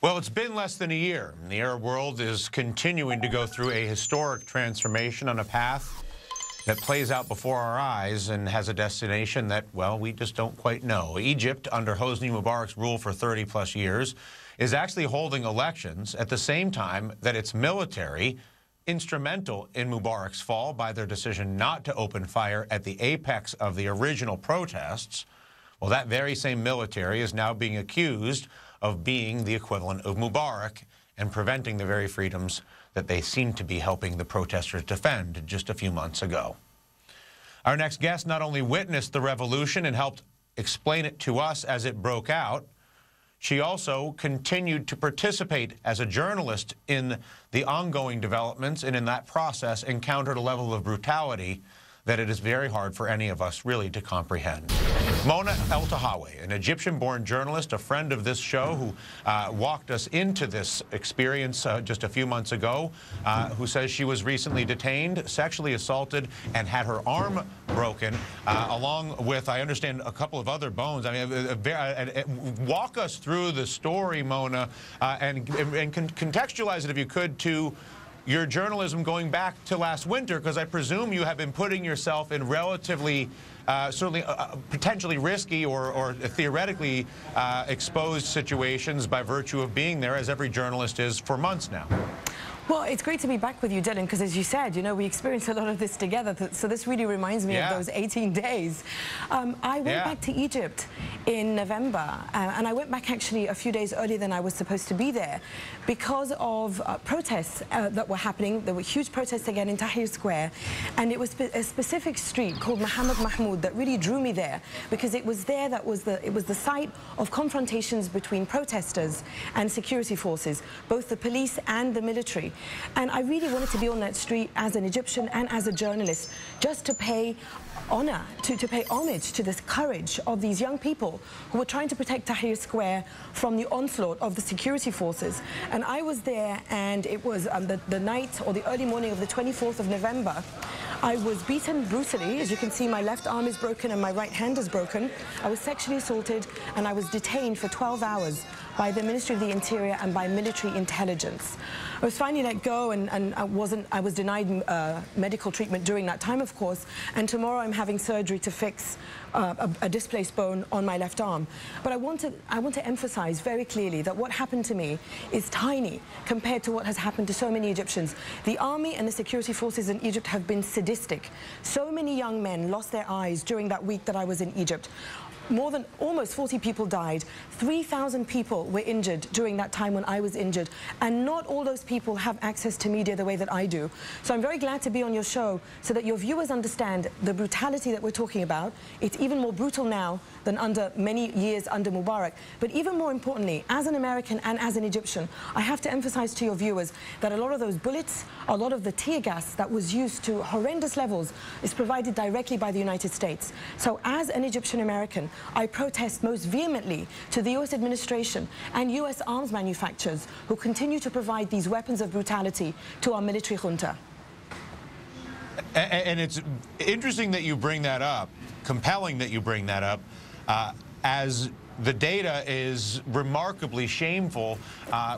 Well, it's been less than a year. The Arab world is continuing to go through a historic transformation on a path that plays out before our eyes and has a destination that, well, we just don't quite know. Egypt, under Hosni Mubarak's rule for 30-plus years, is actually holding elections at the same time that its military, instrumental in Mubarak's fall by their decision not to open fire at the apex of the original protests, well, that very same military is now being accused of being the equivalent of Mubarak and preventing the very freedoms that they seem to be helping the protesters defend just a few months ago. Our next guest not only witnessed the revolution and helped explain it to us as it broke out, she also continued to participate as a journalist in the ongoing developments, and in that process encountered a level of brutality that it is very hard for any of us really to comprehend. Mona Eltahawy, an Egyptian-born journalist, a friend of this show, who walked us into this experience just a few months ago, who says she was recently detained, sexually assaulted, and had her arm broken, along with, I understand, a couple of other bones. I mean, walk us through the story, Mona, and contextualize it, if you could, to your journalism going back to last winter, because I presume you have been putting yourself in relatively, certainly potentially risky or theoretically exposed situations by virtue of being there, as every journalist is for months now. Well, it's great to be back with you, Dylan, because as you said, you know, we experienced a lot of this together, so this really reminds me of those 18 days. I went back to Egypt in November, and I went back actually a few days earlier than I was supposed to be there because of protests that were happening. There were huge protests again in Tahrir Square, and it was a specific street called Mohammed Mahmoud that really drew me there, because it was there that was it was the site of confrontations between protesters and security forces, both the police and the military. And I really wanted to be on that street as an Egyptian and as a journalist, just to pay honor, to pay homage to this courage of these young people who were trying to protect Tahrir Square from the onslaught of the security forces. And I was there, and it was the night or the early morning of the 24th of November. I was beaten brutally. As you can see, my left arm is broken and my right hand is broken. I was sexually assaulted, and I was detained for 12 hours by the Ministry of the Interior and by military intelligence. I was finally let go, and I was denied medical treatment during that time, of course, and tomorrow I'm having surgery to fix a displaced bone on my left arm. But I want to emphasize very clearly that what happened to me is tiny compared to what has happened to so many Egyptians. The army and the security forces in Egypt have been sadistic. So many young men lost their eyes during that week that I was in Egypt. More than almost 40 people died. 3,000 people were injured during that time when I was injured. And not all those people have access to media the way that I do. So I'm very glad to be on your show so that your viewers understand the brutality that we're talking about. It's even more brutal now than under many years under Mubarak. But even more importantly, as an American and as an Egyptian, I have to emphasize to your viewers that a lot of those bullets, a lot of the tear gas that was used to horrendous levels is provided directly by the United States. So as an Egyptian American, I protest most vehemently to the U.S. administration and U.S. arms manufacturers who continue to provide these weapons of brutality to our military junta. And it's interesting that you bring that up, compelling that you bring that up, as the data is remarkably shameful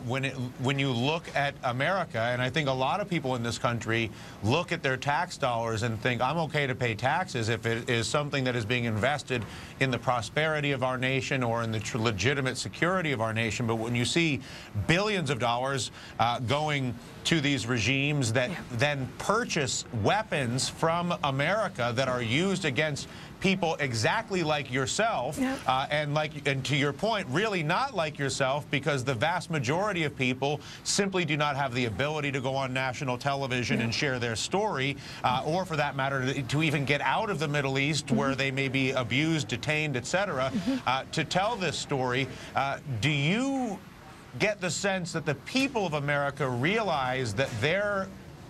when you look at America. And I think a lot of people in this country look at their tax dollars and think, I'm okay to pay taxes if it is something that is being invested in the prosperity of our nation or in the legitimate security of our nation. But when you see billions of dollars going to these regimes that then purchase weapons from America that are used against people exactly like yourself, and to your point, really not like yourself, because the vast majority of people simply do not have the ability to go on national television and share their story, or for that matter, to even get out of the Middle East where they may be abused, detained, etc., to tell this story. Do you get the sense that the people of America realize that their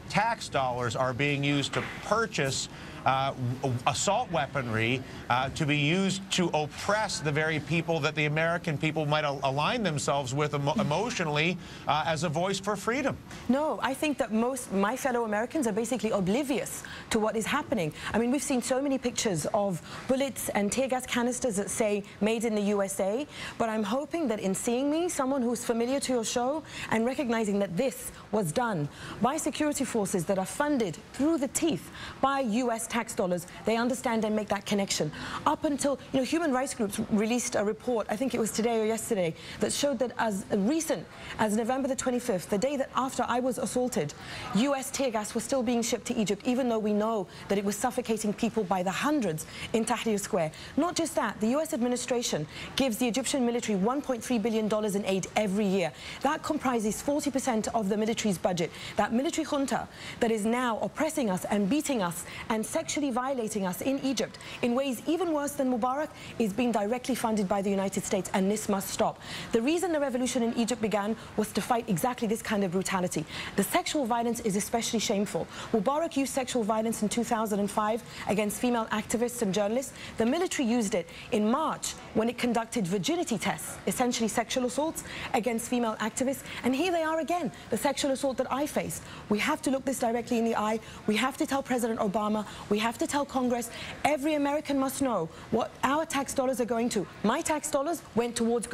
tax dollars are being used to purchase assault weaponry to be used to oppress the very people that the American people might align themselves with emotionally as a voice for freedom. No, I think that most my fellow Americans are basically oblivious to what is happening. I mean, we've seen so many pictures of bullets and tear gas canisters that say made in the USA, but I'm hoping that in seeing me, someone who's familiar to your show, and recognizing that this was done by security forces that are funded through the teeth by US tax dollars, they understand and make that connection. Up until, you know, human rights groups released a report, I think it was today or yesterday, that showed that as recent as November the 25th, the day that after I was assaulted, US tear gas was still being shipped to Egypt, even though we know that it was suffocating people by the hundreds in Tahrir Square. Not just that, the US administration gives the Egyptian military $1.3 billion in aid every year. That comprises 40% of the military's budget. That military junta that is now oppressing us and beating us and sexually violating us in Egypt in ways even worse than Mubarak is being directly funded by the United States, and this must stop. The reason the revolution in Egypt began was to fight exactly this kind of brutality. The sexual violence is especially shameful. Mubarak used sexual violence in 2005 against female activists and journalists. The military used it in March when it conducted virginity tests, essentially sexual assaults against female activists. And here they are again, the sexual assault that I faced. We have to look this directly in the eye. We have to tell President Obama. We have to tell Congress. Every American must know what our tax dollars are going to. My tax dollars went towards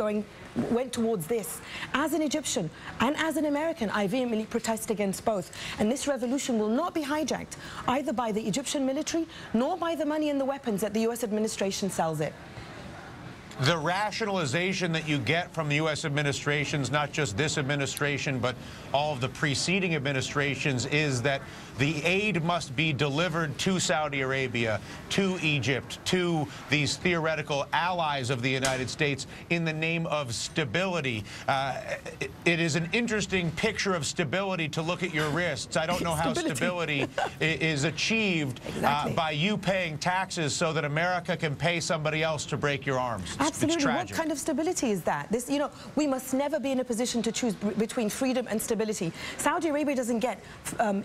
this. As an Egyptian and as an American, I vehemently protest against both. And this revolution will not be hijacked either by the Egyptian military nor by the money and the weapons that the US administration sells it. The rationalization that you get from the U.S. administrations, not just this administration, but all of the preceding administrations, is that the aid must be delivered to Saudi Arabia, to Egypt, to these theoretical allies of the United States in the name of stability. It is an interesting picture of stability to look at your wrists. I don't know how stability is achieved by you paying taxes so that America can pay somebody else to break your arms. Absolutely. What kind of stability is that? This, you know, we must never be in a position to choose between freedom and stability. Saudi Arabia doesn't get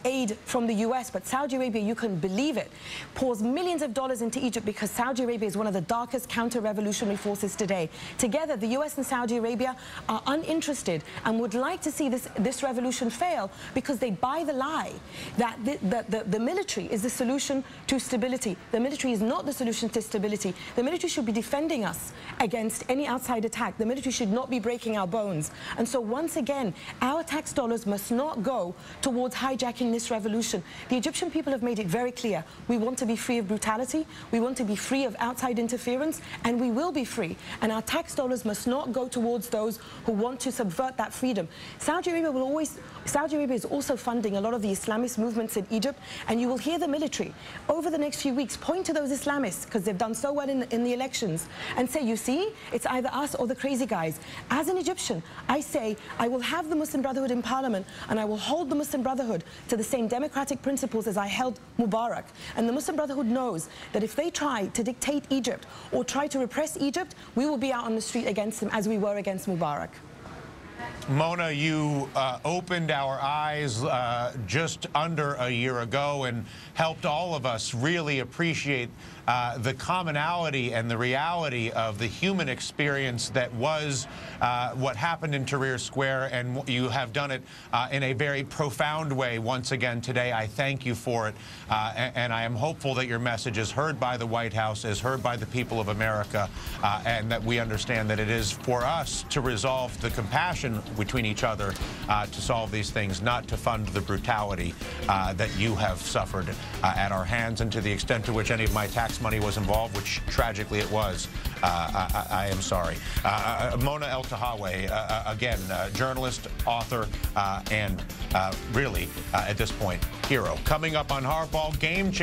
aid from the US, but Saudi Arabia, you can believe it, pours millions of dollars into Egypt because Saudi Arabia is one of the darkest counter-revolutionary forces today. Together, the US and Saudi Arabia are uninterested and would like to see this revolution fail because they buy the lie that the military is the solution to stability. The military is not the solution to stability. The military should be defending us against any outside attack. The military should not be breaking our bones. And so once again, our tax dollars must not go towards hijacking this revolution. The Egyptian people have made it very clear. We want to be free of brutality. We want to be free of outside interference, and we will be free. And our tax dollars must not go towards those who want to subvert that freedom. Saudi Arabia is also funding a lot of the Islamist movements in Egypt, and you will hear the military over the next few weeks point to those Islamists, because they've done so well in the elections, and say, you see, it's either us or the crazy guys. As an Egyptian, I say I will have the Muslim Brotherhood in parliament, and I will hold the Muslim Brotherhood to the same democratic principles as I held Mubarak. And the Muslim Brotherhood knows that if they try to dictate Egypt or try to repress Egypt, we will be out on the street against them as we were against Mubarak. Mona, you opened our eyes just under a year ago and helped all of us really appreciate the commonality and the reality of the human experience that was what happened in Tahrir Square, and you have done it in a very profound way once again today. I thank you for it, and I am hopeful that your message is heard by the White House, is heard by the people of America, and that we understand that it is for us to resolve the compassion between each other to solve these things, not to fund the brutality that you have suffered at our hands. And to the extent to which any of my tax money was involved, which tragically it was, I am sorry. Mona Eltahawy, again, journalist, author, and really, at this point, hero. Coming up on Hardball, game changer.